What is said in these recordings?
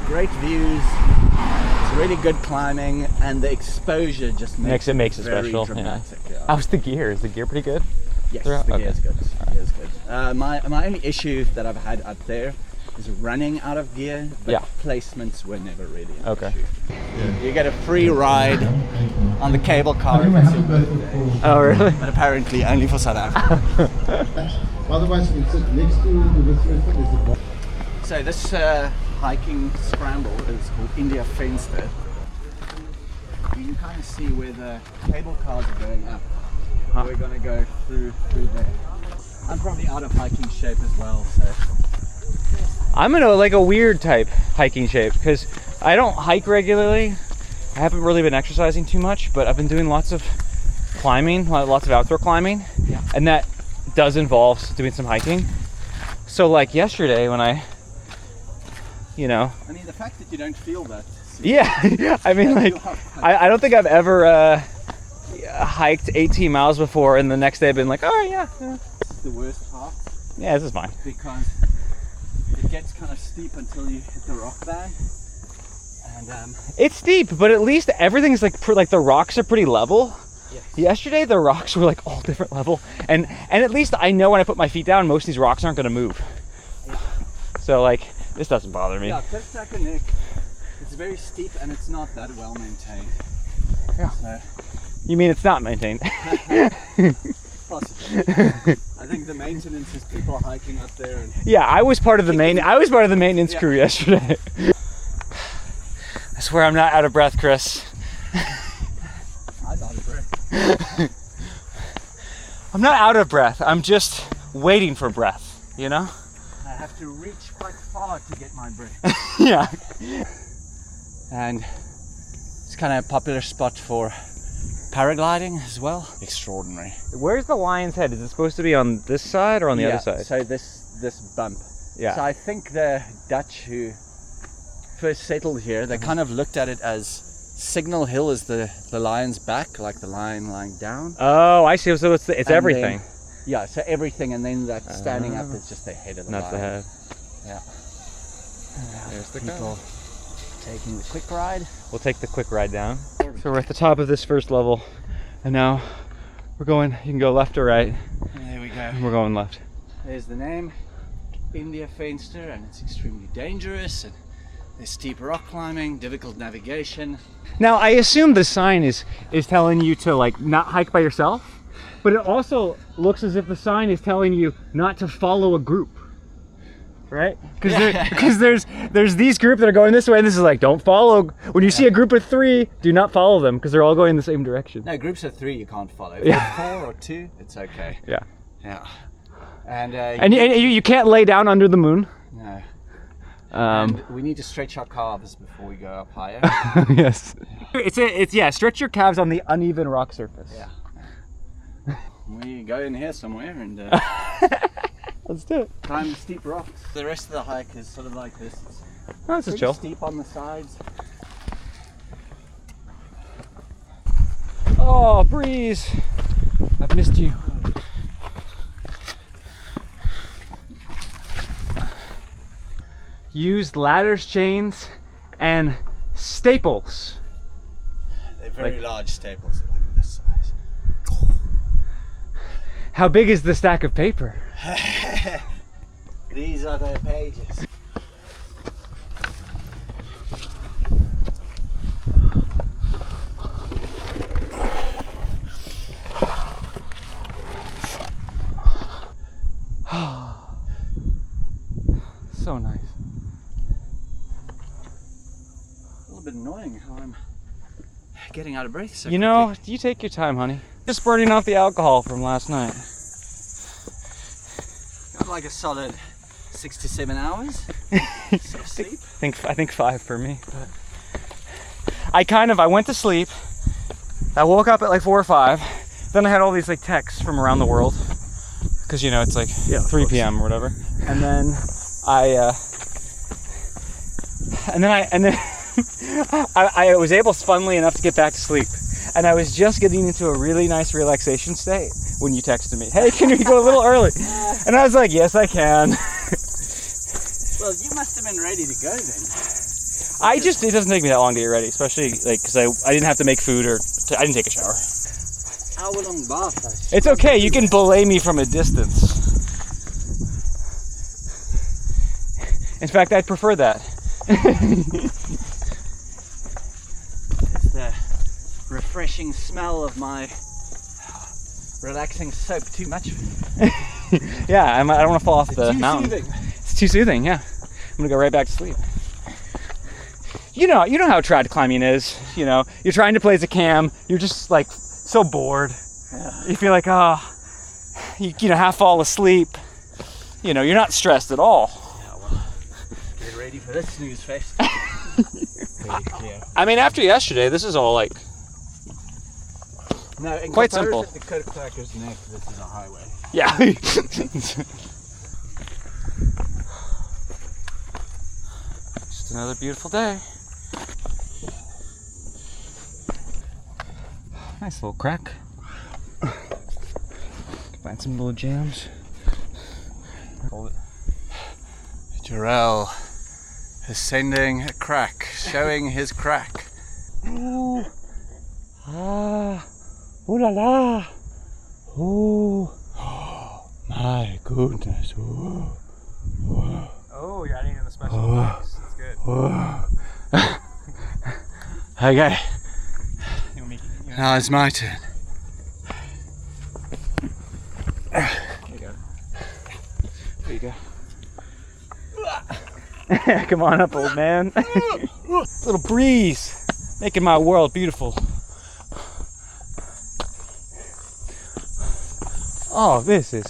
great views. It's really good climbing, and the exposure just makes it very special. dramatic. Yeah. How's the gear? Is the gear pretty good? Yes, the gear is good. The gear is good. My only issue that I've had up there is running out of gear, but placements were never really an issue. Yeah. You get a free ride on the cable car if it's your birthday. Oh, really? But apparently only for South Africa. Otherwise, you can sit next to the So this hiking scramble is called India Venster. You can kind of see where the cable cars are going up. We're going to go through there. I'm probably out of hiking shape as well, so. I'm in a weird type hiking shape because I don't hike regularly. I haven't really been exercising too much, but I've been doing lots of climbing, lots of outdoor climbing, and that does involve doing some hiking. So like yesterday when I mean, the fact that you don't feel that. Yeah, I mean, like, I don't think I've ever hiked 18 miles before, and the next day I've been like, oh yeah. This is the worst part. Yeah, this is fine. Because it gets kind of steep until you hit the rock band. And it's steep, but at least everything's like the rocks are pretty level. Yes. Yesterday the rocks were like all different level, and at least I know when I put my feet down, most of these rocks aren't going to move. Yeah. So like, this doesn't bother me. Yeah, Neck, it's very steep and it's not that well maintained. Yeah. So, you mean it's not maintained? Possibly. I think the maintenance is people hiking up there. And yeah, I was part of the maintenance crew yesterday. I swear I'm not out of breath, Chris. I'm out of breath. I'm not out of breath. I'm just waiting for breath, you know? I have to reach quite far to get my breath. Yeah. And it's kind of a popular spot for paragliding as well. Extraordinary. Where's the Lion's Head? Is it supposed to be on this side or on the other side? So this bump. Yeah. So I think the Dutch who first settled here, they kind of looked at it as Signal Hill is the lion's back, like the lion lying down. Oh, I see. So it's everything. Then, yeah, so everything, and then that standing up is just the head of the lion. Not the head. Yeah. There's the people taking the quick ride. We'll take the quick ride down. So we're at the top of this first level, and now we're going, you can go left or right. There we go. We're going left. There's the name, India Venster, and it's extremely dangerous, and there's steep rock climbing, difficult navigation. Now I assume the sign is telling you to like not hike by yourself, but it also looks as if the sign is telling you not to follow a group. Right? Because there's these groups that are going this way, and this is like, don't follow. When you see a group of 3, do not follow them because they're all going the same direction. No, groups of 3 you can't follow. If Yeah. 4 or 2, it's okay. Yeah. Yeah. And you can't lay down under the moon. No. And we need to stretch our calves before we go up higher. Yes. It's stretch your calves on the uneven rock surface. Yeah. We go in here somewhere and Let's do it. climb the steep rocks. The rest of the hike is sort of like this. Oh, this is pretty chill. steep on the sides. Oh, breeze. I've missed you. Used ladders, chains, and staples. They're very large staples, like this size. How big is the stack of paper? These are the pages. So nice. A little bit annoying how I'm getting out of breath so You know, quickly. you take your time, honey. Just burning off the alcohol from last night. Got like a solid 6 to 7 hours of sleep. I think 5 for me. But I went to sleep. I woke up at like 4 or 5. Then I had all these like texts from around the world. Because you know, it's like 3 p.m. or whatever. And then I was able, funnily enough, to get back to sleep. And I was just getting into a really nice relaxation state when you texted me, hey, can we go a little early? And I was like, yes, I can. Well, you must have been ready to go then. It doesn't take me that long to get ready, especially like because I didn't have to make food or I didn't take a shower. Hour-long bath. It's okay. You can belay me from a distance. In fact, I'd prefer that. It's the refreshing smell of my relaxing soap too much. Yeah, I don't want to fall off the Too mountain. soothing. It's too soothing. Yeah, I'm gonna go right back to sleep. You know how trad climbing is. You know, you're trying to place a cam. You're just like so bored. Yeah. You feel like you know, half fall asleep. You know, you're not stressed at all. Yeah, well, get ready for this snooze fest. Pretty clear. I mean, after yesterday, this is all like No, in quite comparison simple. to Coatcracker's Neck, this is a highway. Yeah. Just another beautiful day. Nice little crack. Find some little jams. Jor-el ascending a crack, showing his crack. Ooh. Ah. Ooh la la. Ooh. My goodness. Ooh. Oh, you're adding in the special effects. That's good. Okay. Now it's my turn. There you go. There you go. Come on up, old man. Little breeze, making my world beautiful. Oh, this is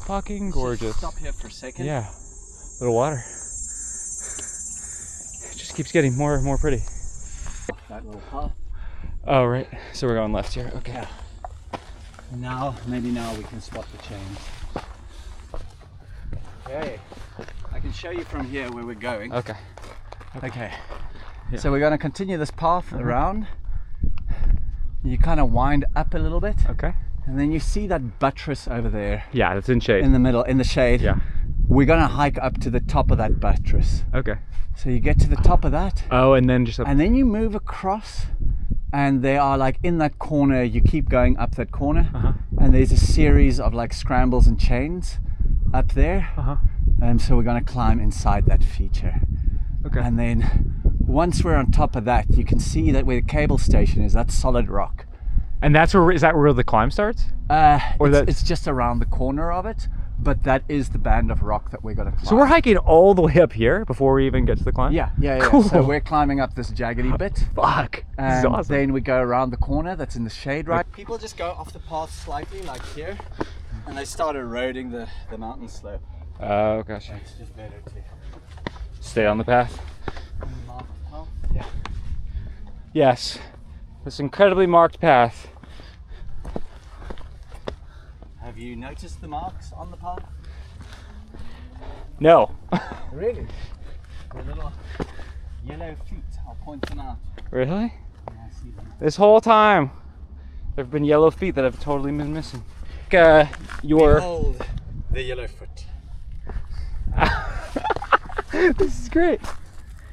fucking gorgeous. Stop here for a second. Yeah, little water. It just keeps getting more and more pretty. That little path. Oh, right. So we're going left here. Okay. Yeah. Now, maybe now we can spot the chains. Okay. I can show you from here where we're going. Okay. Okay. Yeah. So we're going to continue this path around. You kind of wind up a little bit. Okay. And then you see that buttress over there Yeah, that's in shade. in the middle, in the shade. Yeah. We're going to hike up to the top of that buttress. Okay. So you get to the top of that. Oh, and then just up. And then you move across, and they are like in that corner. You keep going up that corner, Uh-huh. and there's a series of like scrambles and chains up there. Uh-huh. So we're going to climb inside that feature. Okay. And then once we're on top of that, you can see that where the cable station is, that's solid rock. And is that where the climb starts? It's just around the corner of it, but that is the band of rock that we're going to climb. So we're hiking all the way up here before we even get to the climb? Yeah. Cool. So we're climbing up this jaggedy bit. Fuck. This is And awesome. then we go around the corner that's in the shade, right? People just go off the path slightly, like here, and they start eroding the mountain slope. Oh, gosh. It's just better to Stay on the path. mark the path. Yeah. Yes. This incredibly marked path. Have you noticed the marks on the path? No. Really? The little yellow feet. I'll point them out. Really? Yeah, I see them. This whole time, there have been yellow feet that have totally been missing. Behold the yellow foot. This is great.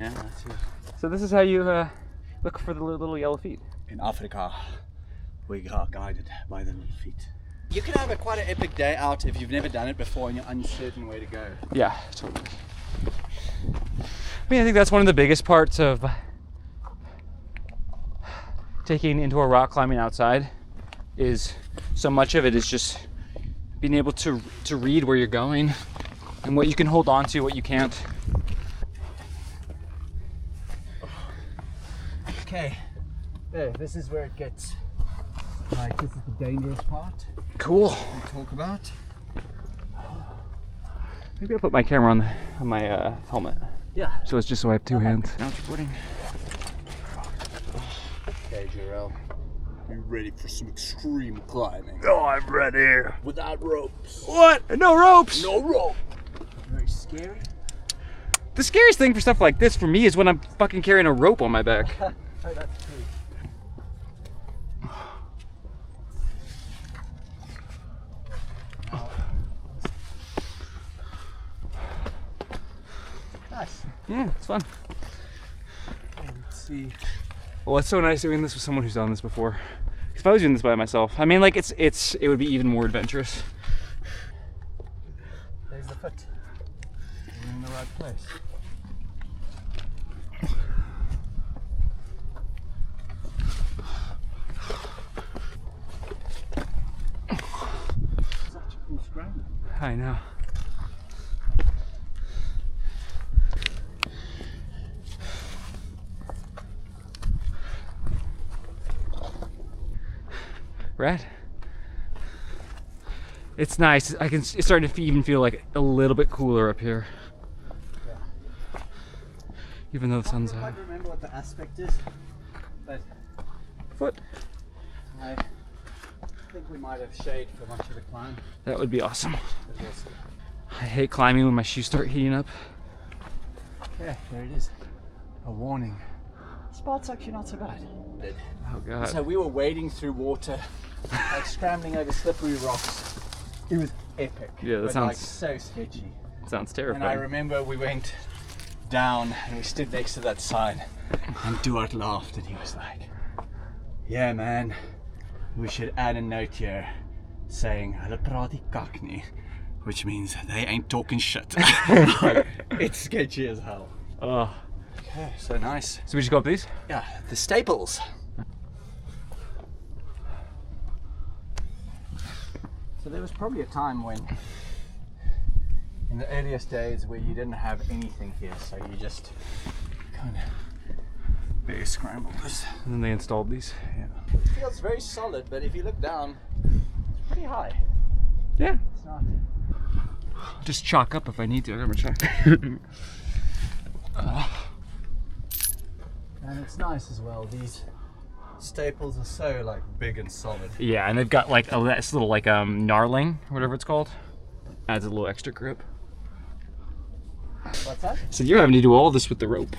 Yeah, that's it. So this is how you look for the little yellow feet. In Africa, we are guided by the little feet. You can have quite an epic day out if you've never done it before and you're uncertain where to go. Yeah, totally. I think that's one of the biggest parts of taking into a rock climbing outside is so much of it is just being able to read where you're going and what you can hold on to, what you can't. Okay, there, this is where it gets, like, this is the dangerous part Cool. we talk about. Maybe I'll put my camera on my helmet. Yeah. So it's just so I have two hands. Now it's recording. Okay, Jor-el, you ready for some extreme climbing? Oh, I'm ready. Without ropes. What? No ropes. No rope. Very scary. The scariest thing for stuff like this for me is when I'm fucking carrying a rope on my back. Oh, that's true. Nice. Yeah, it's fun. see. Well, it's so nice doing this with someone who's done this before. If I was doing this by myself, I mean, like it would be even more adventurous. There's the foot. We're in the right place. Such a cool scramble. I know. Rad. It's nice. It's starting to even feel like a little bit cooler up here. Yeah. Even though the sun's I out. can't remember what the aspect is, but Foot. I think we might have shade for much of the climb. That would be awesome. But we'll see. I hate climbing when my shoes start heating up. Yeah, there it is. A warning. Spot's actually not so bad. Oh god. So we were wading through water, like scrambling over slippery rocks. It was epic. Yeah, that but sounds- like so sketchy. Sounds And terrifying. I remember we went down and we stood next to that sign, and Duart laughed and he was like, "Yeah, man, we should add a note here saying hulle praat die kak nie," which means they ain't talking shit. Like, it's sketchy as hell. Oh. Okay, so nice. So we just go up these? Yeah, the staples. So there was probably a time when, in the earliest days, where you didn't have anything here, so you just kind of bare scrambled this. And then they installed these. Yeah. It feels very solid, but if you look down, it's pretty high. Yeah. It's not. Just chalk up if I need to. I'm gonna chalk. And it's nice as well. These staples are so like big and solid. Yeah, and they've got like a nice little like gnarling, whatever it's called. Adds a little extra grip. What's that? So you're having to do all this with the rope.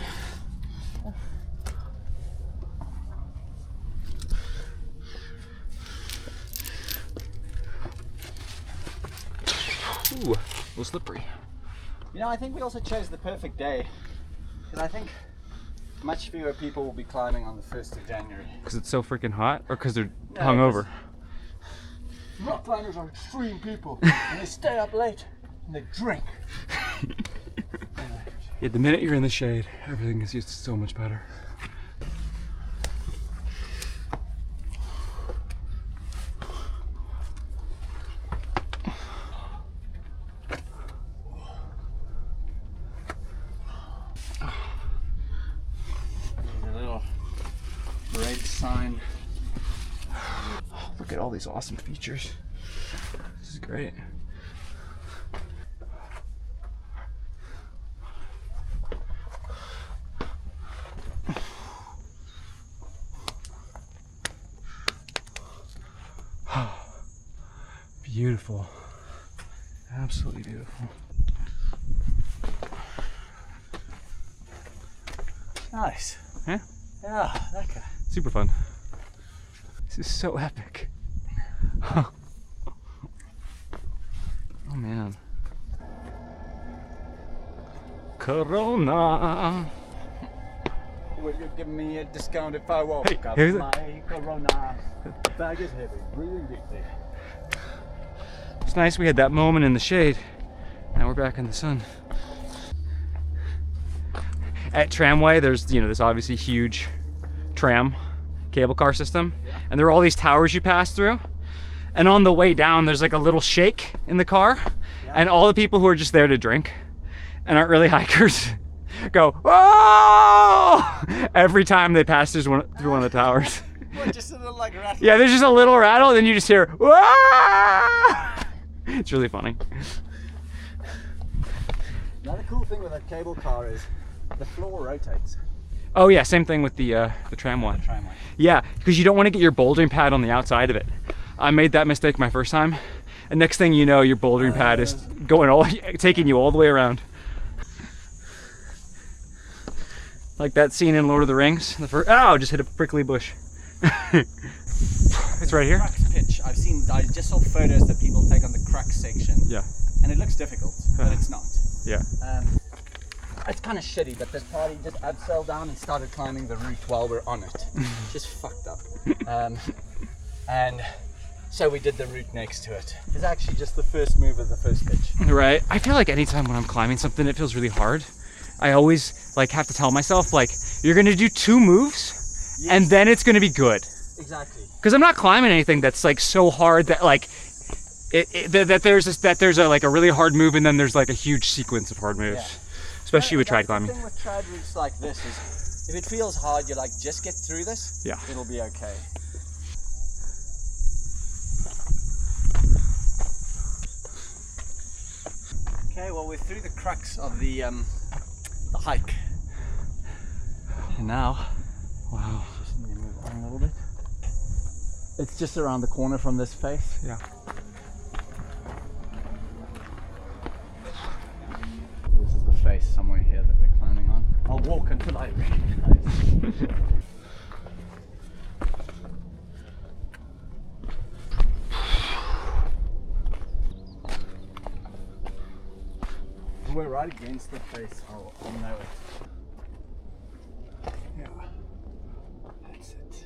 Ooh, a little slippery. You know, I think we also chose the perfect day, because I think much fewer people will be climbing on the 1st of January. Because it's so freaking hot, or because they're No, hungover? Rock climbers are extreme people, and they stay up late and they drink. Yeah, the minute you're in the shade, everything is just so much better. There's a little red sign. Look at all these awesome features. This is great. Beautiful. Absolutely beautiful. Nice. Yeah? Yeah, that guy. Super fun. This is so epic. Oh man. Corona. Will you give me a discount if I walk Hey, up here's it. my Corona? The bag is heavy, breathing deeply. It's nice we had that moment in the shade. Now we're back in the sun. At Tramway, there's this obviously huge tram cable car system, and there are all these towers you pass through. And on the way down, there's like a little shake in the car, and all the people who are just there to drink and aren't really hikers go, "Oh!" every time they pass through one of the towers. What, just a little like rattle? Yeah, there's just a little rattle, and then you just hear, "Whoa!" It's really funny. Another cool thing with that cable car is the floor rotates. Oh yeah, same thing with the tram one. Tramway. Yeah, because you don't want to get your bouldering pad on the outside of it. I made that mistake my first time, and next thing you know, your bouldering pad is taking you all the way around. Like that scene in Lord of the Rings. Just hit a prickly bush. It's right here. Crux pitch. I just saw photos that people take on the crux section. Yeah. And it looks difficult, but it's not. Yeah. it's kind of shitty, but this party just abseiled down and started climbing the route while we're on it. Just fucked up. And so we did the route next to it. It's actually just the first move of the first pitch. Right. I feel like anytime when I'm climbing something, it feels really hard. I always like have to tell myself like, you're gonna do 2 moves, yes, and then it's gonna be good. Exactly. Because I'm not climbing anything that's like so hard that like that there's a like a really hard move and then there's like a huge sequence of hard moves. Yeah. Especially with trad climbing. The thing with trad routes like this is, if it feels hard, you're like, just get through this. Yeah. It'll be okay. Okay, well, we're through the crux of the hike. And now, wow. Just need to move on a little bit. It's just around the corner from this face. Yeah. This is the face somewhere here that we're climbing on. I'll walk until I recognize. We're right against the face. I'll know it. Yeah. That's it.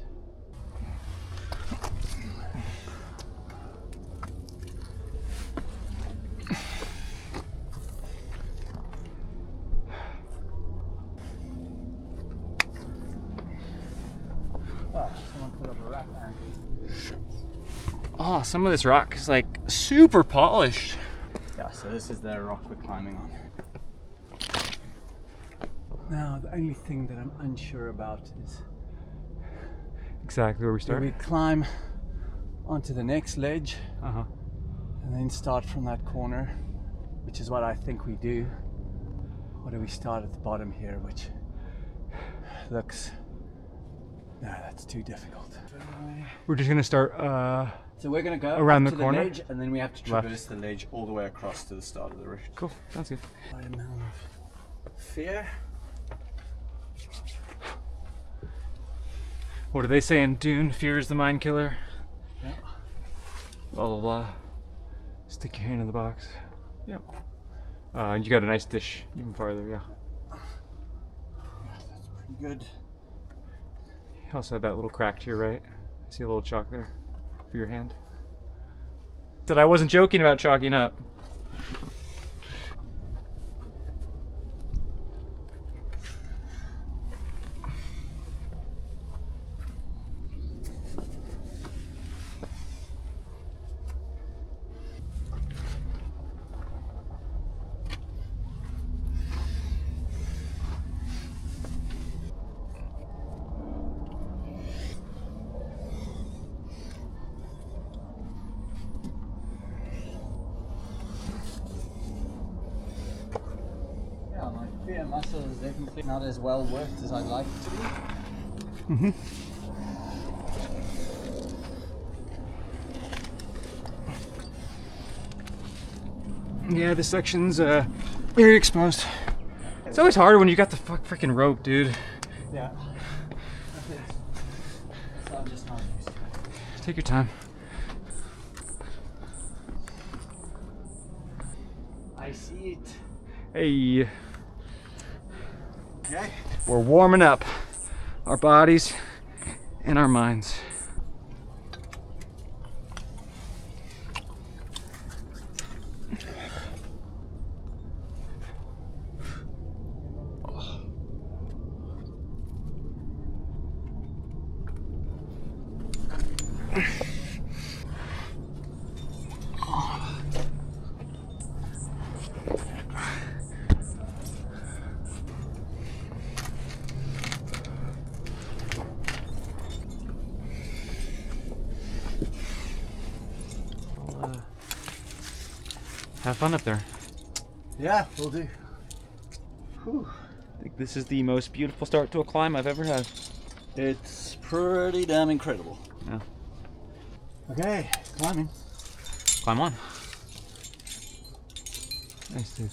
Oh, someone put up a rock there. Oh, some of this rock is like super polished. Yeah, so this is the rock we're climbing on. Now, the only thing that I'm unsure about is exactly where we do start. we climb onto the next ledge Uh-huh. and then start from that corner, which is what I think we do, or do we start at the bottom here, which looks, no, that's too difficult. We're just gonna start So we're going to go around up the to corner? the ledge, and then we have to traverse the ledge all the way across to the start of the route. Cool, sounds good. Right amount of fear. What do they say in Dune? Fear is the mind killer. Yeah. Blah blah blah. Stick your hand in the box. Yep. You got a nice dish even farther, yeah. That's pretty good. You also have that little crack to your right. I see a little chalk there for your hand. That I wasn't joking about chalking up. Yeah, my fear muscle is definitely not as well worked as I'd like it to be. Mm-hmm. Yeah, this section's very exposed. It's always harder when you got the freaking rope, dude. Yeah. So I'm just not used to it. Take your time. I see it. Hey, Okay. we're warming up our bodies and our minds. Have fun up there. Yeah, we'll do. Whew. I think this is the most beautiful start to a climb I've ever had. It's pretty damn incredible. Yeah. Okay, climbing. Climb on. Nice, dude.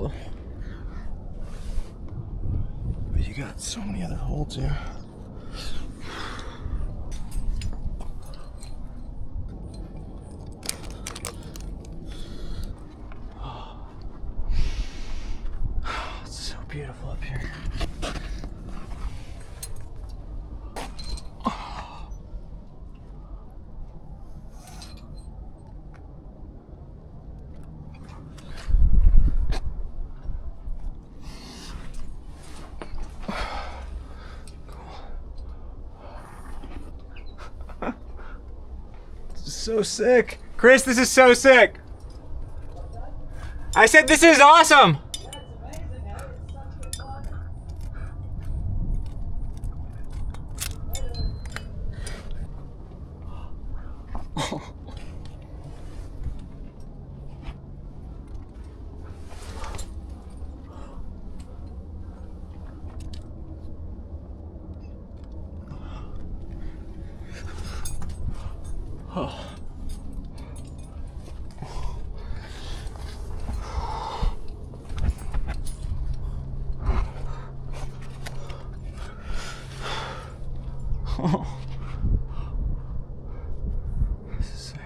shallow. But you got so many other holds here. It's so beautiful up here. So sick. Chris, this is so sick. I said this is awesome. Oh. Oh. This is sick.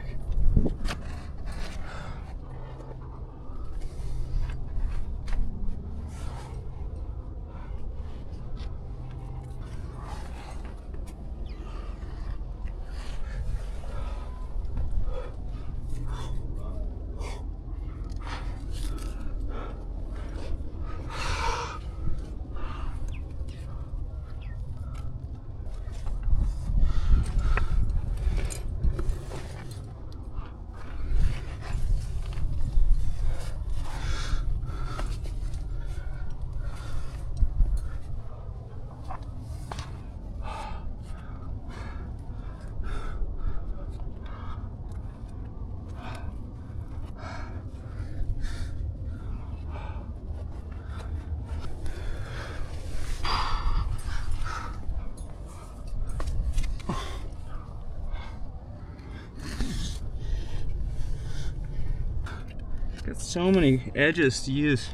Got so many edges to use.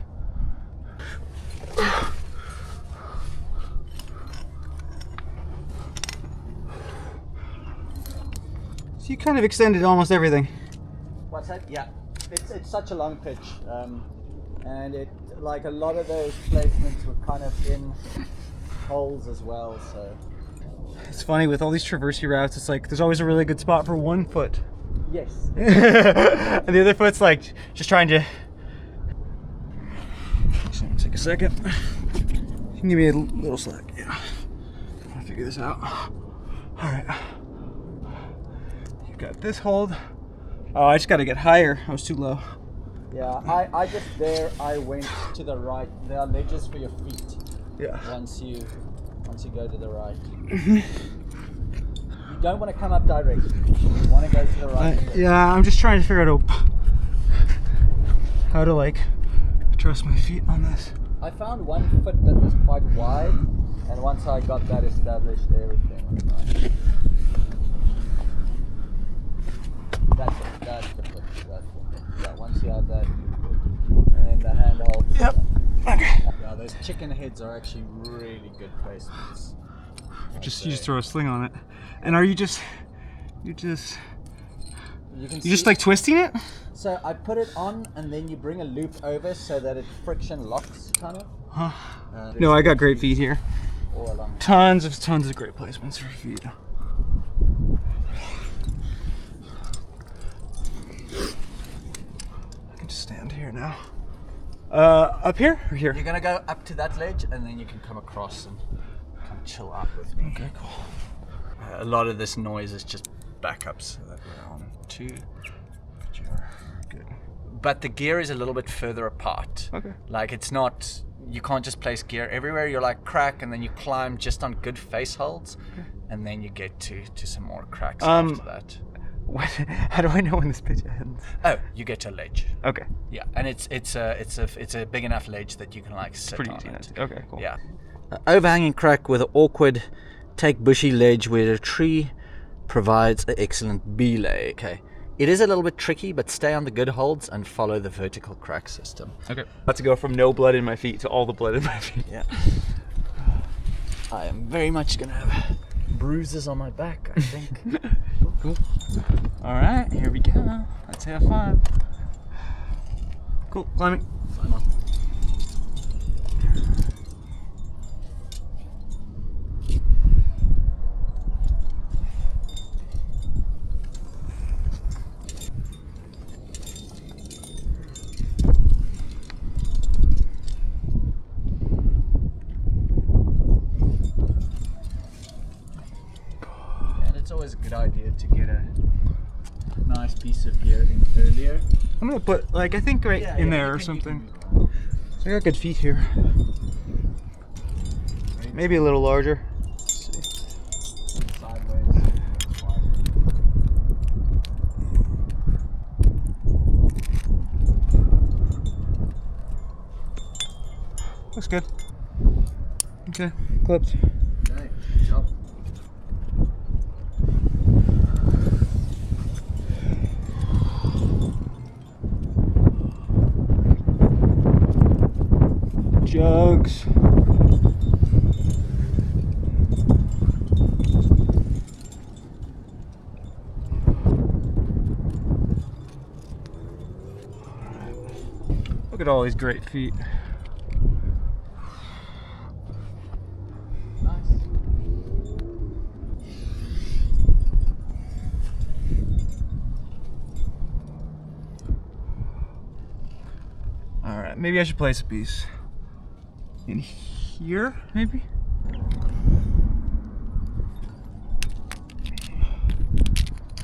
So you kind of extended almost everything. What's that? Yeah, it's such a long pitch, and it like a lot of those placements were kind of in holes as well. So It's funny with all these traversy routes. It's like there's always a really good spot for one foot. yes, And the other foot's like just trying to. So take a second. You can give me a little slack. Yeah. I'm gonna figure this out. All right. You got this hold. Oh, I just got to get higher. I was too low. yeah. I went to the right. There are ledges for your feet. Yeah. Once you go to the right. You don't want to come up directly. You want to go to the right. Yeah, I'm just trying to figure out how to like trust my feet on this. I found one foot that was quite wide, and once I got that established, everything was nice. That's the foot. Yeah, once you have that, and then the handhold. Yep. Okay. Yeah, those chicken heads are actually really good placements. You just throw a sling on it. And are you just like twisting it? So I put it on, and then you bring a loop over so that it friction locks, kind of. Huh. No, I got great feet here. All along. Tons of great placements for feet. I can just stand here now. Up here or here? You're gonna go up to that ledge, and then you can come across and come chill out with me. Okay, cool. A lot of this noise is just backups that we're on. 2, good. But the gear is a little bit further apart. Okay. Like it's not, you can't just place gear everywhere. You're like crack, and then you climb just on good face holds, and then you get to some more cracks after that. How do I know when this pitch ends? Oh, you get to a ledge. Okay. Yeah, and it's a big enough ledge that you can like sit Pretty on easy. it. Okay, cool. Yeah. Overhanging crack with an awkward, take bushy ledge where a tree provides an excellent belay. Okay, It is a little bit tricky, but stay on the good holds and follow the vertical crack system. Okay. About to go from no blood in my feet to all the blood in my feet. Yeah. I am very much gonna have bruises on my back, I think. Cool. All right, here we go. Let's have fun. Cool, climbing. Climb on. It's always a good idea to get a nice piece of gear in earlier. I'm gonna put, like, I think right in there or something. So I got good feet here. Maybe a little larger. Let's see. Sideways. Looks good. Okay, clipped. Okay, good job. Jugs. Look at all these great feet. Nice. All right, maybe I should place a piece in here, maybe?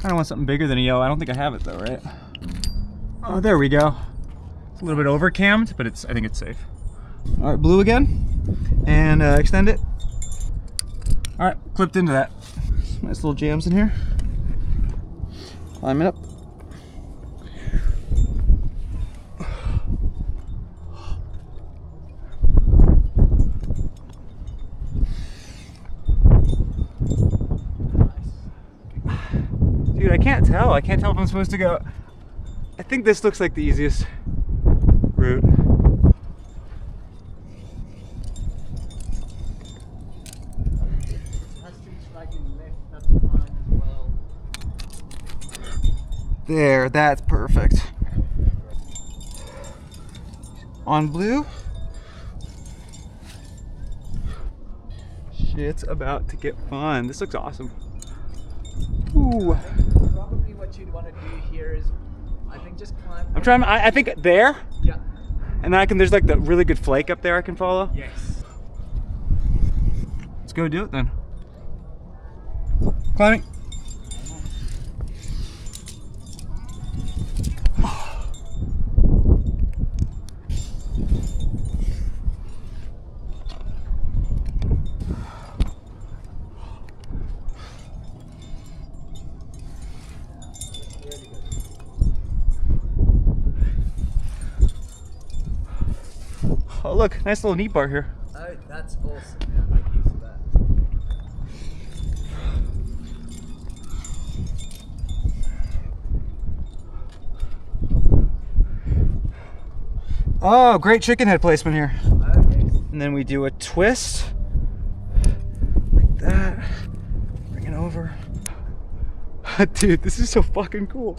I want something bigger than a yellow. I don't think I have it though, right? Oh, there we go. It's a little bit over cammed, but I think it's safe. All right, blue again, and extend it. All right, clipped into that. Nice little jams in here. Climb it up. Dude, I can't tell. I can't tell if I'm supposed to go. I think this looks like the easiest route. There, that's perfect. On blue. Shit's about to get fun. This looks awesome. Ooh. Probably what you'd want to do here is, I think, just climb. I'm trying. I think there. Yeah. And then I can. There's like the really good flake up there I can follow. Yes. Let's go do it then. Climbing. Oh look, nice little knee bar here. Oh, that's awesome. Yeah, make use of that. Oh, great chicken head placement here. Okay. And then we do a twist like that. Bring it over. Dude, this is so fucking cool.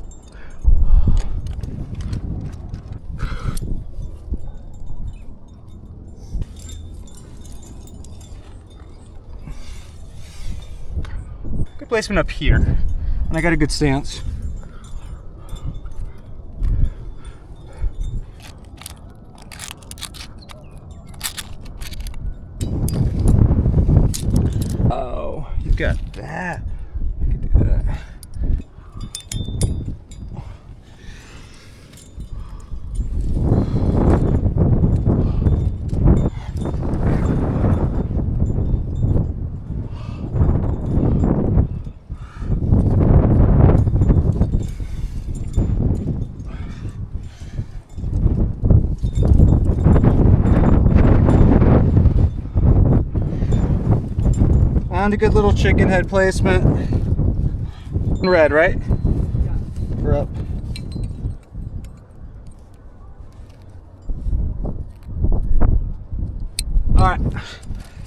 Good placement up here. And I got a good stance. Oh, you got that. I can do that. And a good little chicken head placement. Red, right? her up. All right,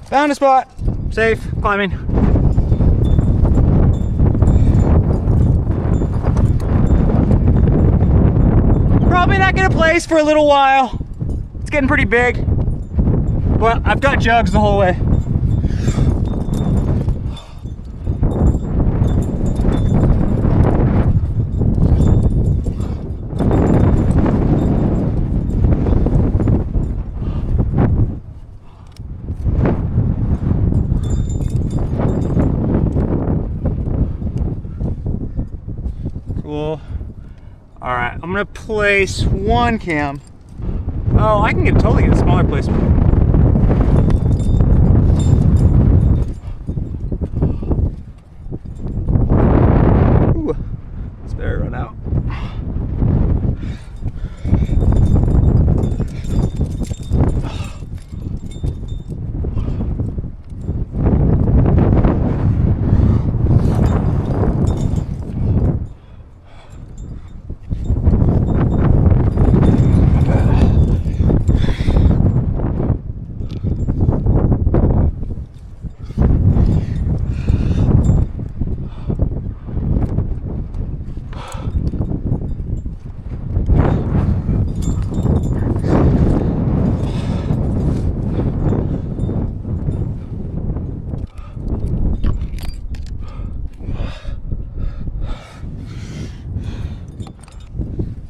found a spot. Safe, climbing. Probably not gonna place for a little while. It's getting pretty big, but I've got jugs the whole way. Cool. All right, I'm gonna place one cam. Oh, I can totally get a smaller placement. Ooh, this better run out.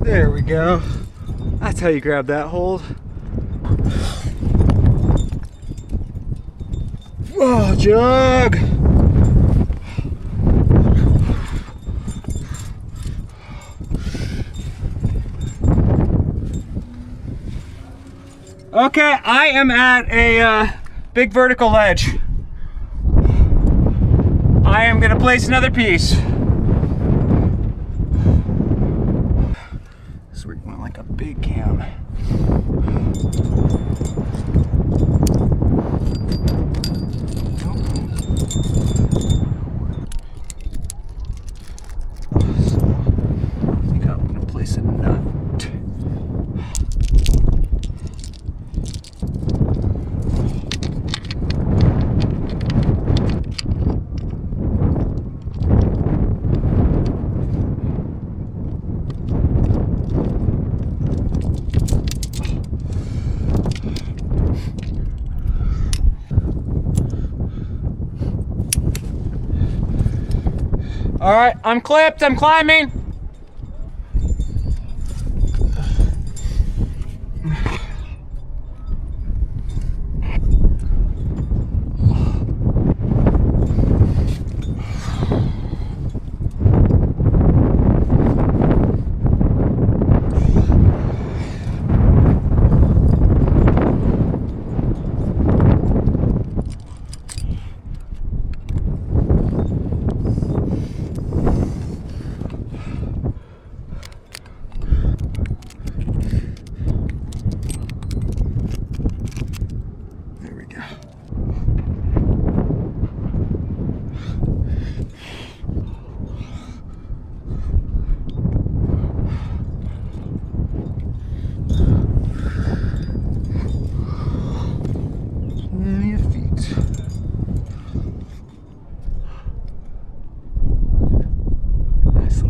There we go. That's how you grab that hold. Whoa, jug! Okay, I am at a big vertical ledge. I am gonna place another piece. So we're going like a big cam. So, I think I'm gonna place a nut. All right, I'm clipped, I'm climbing.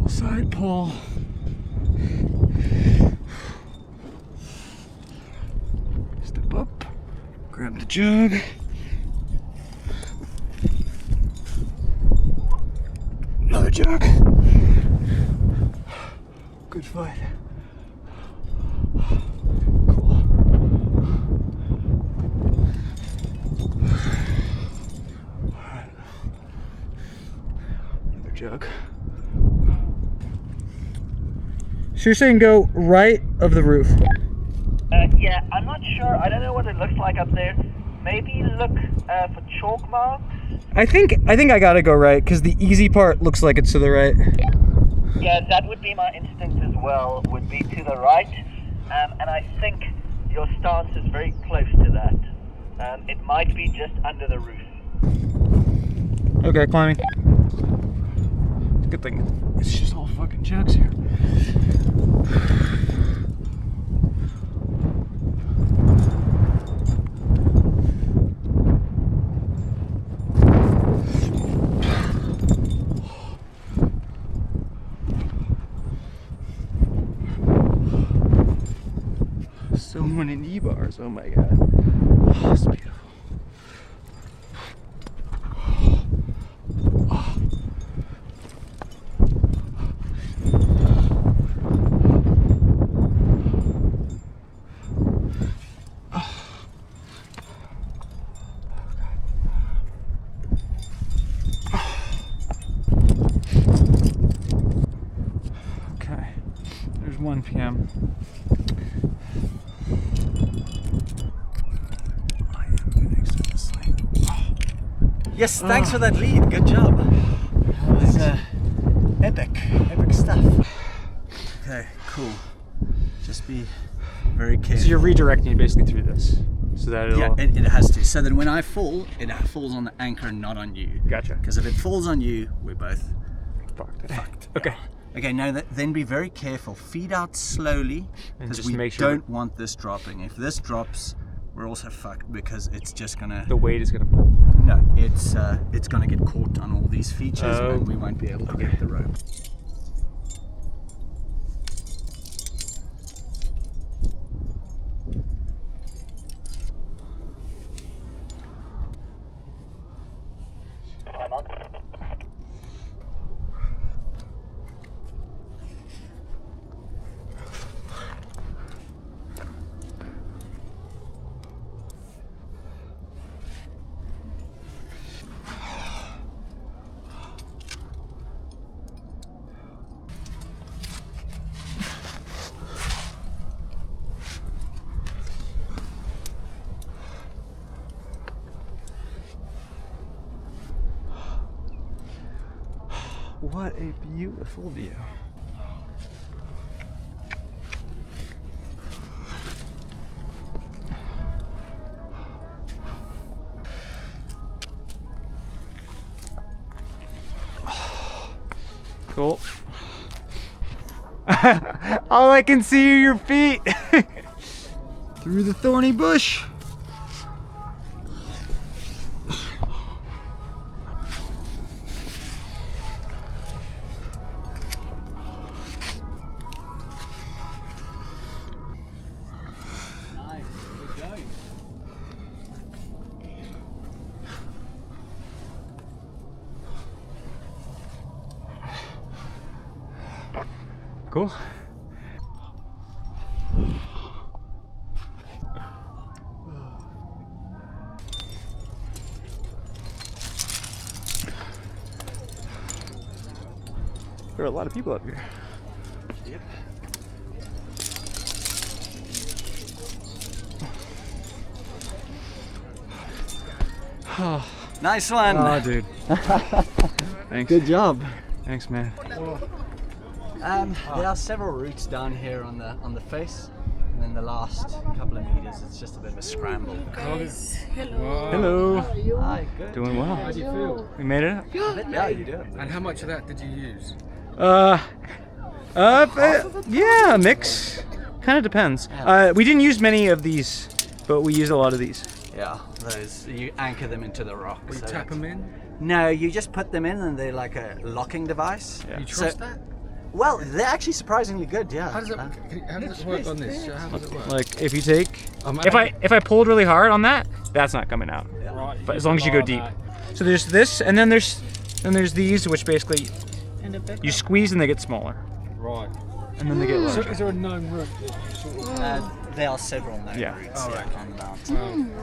Side pull. Step up, grab the jug. Another jug. Good fight. Cool. All right. Another jug. So you're saying go right of the roof? Yeah, I'm not sure. I don't know what it looks like up there. Maybe look for chalk marks. I think I gotta go right because the easy part looks like it's to the right. Yeah, that would be my instinct as well, would be to the right. And I think your stance is very close to that. It might be just under the roof. Okay, climbing. Good thing it's just all fucking jugs here. So many knee bars, oh my god. Oh, it's beautiful. Okay, there's 1 p.m. Yes, thanks for that lead. Good job. That was epic stuff. Okay, cool. Just be very careful. So you're redirecting it basically through this, so that it'll... Yeah, it has to. So then when I fall, it falls on the anchor and not on you. Gotcha. Because if it falls on you, we're both fucked. Okay. Okay, now then be very careful. Feed out slowly, because just we make sure don't want this dropping. If this drops, we're also fucked because it's just gonna... The weight is gonna pull. No, it's gonna get caught on all these features and we won't be able to get the rope. What a beautiful view. Cool. All I can see are your feet through the thorny bush. Nice, good going. Cool. There are a lot of people up here. Yep. Nice one. Oh, dude. Thanks. Good job. Thanks, man. There are several routes down here on the face, and then the last couple of meters, it's just a bit of a scramble. Guys, hello. Hello. How are you? Hi, good. Doing well. How do you feel? We made it up. Yeah, you do. And how much of that did you use? Yeah, a mix. Kind of depends. We didn't use many of these, but we used a lot of these. Yeah, those you anchor them into the rock. Will you so tap them in? No, you just put them in, and they're like a locking device. Yeah. You trust that? Well, they're actually surprisingly good. Yeah. How does it work on this? How does it work? Like if you take, if I pulled really hard on that, that's not coming out. Right, But as long as you go deep. So there's this, and then there's these, which basically you squeeze and they get smaller, Right. and then they get So larger. is there a known route that you sort of... There are several known Yeah. routes All right. on the mountain.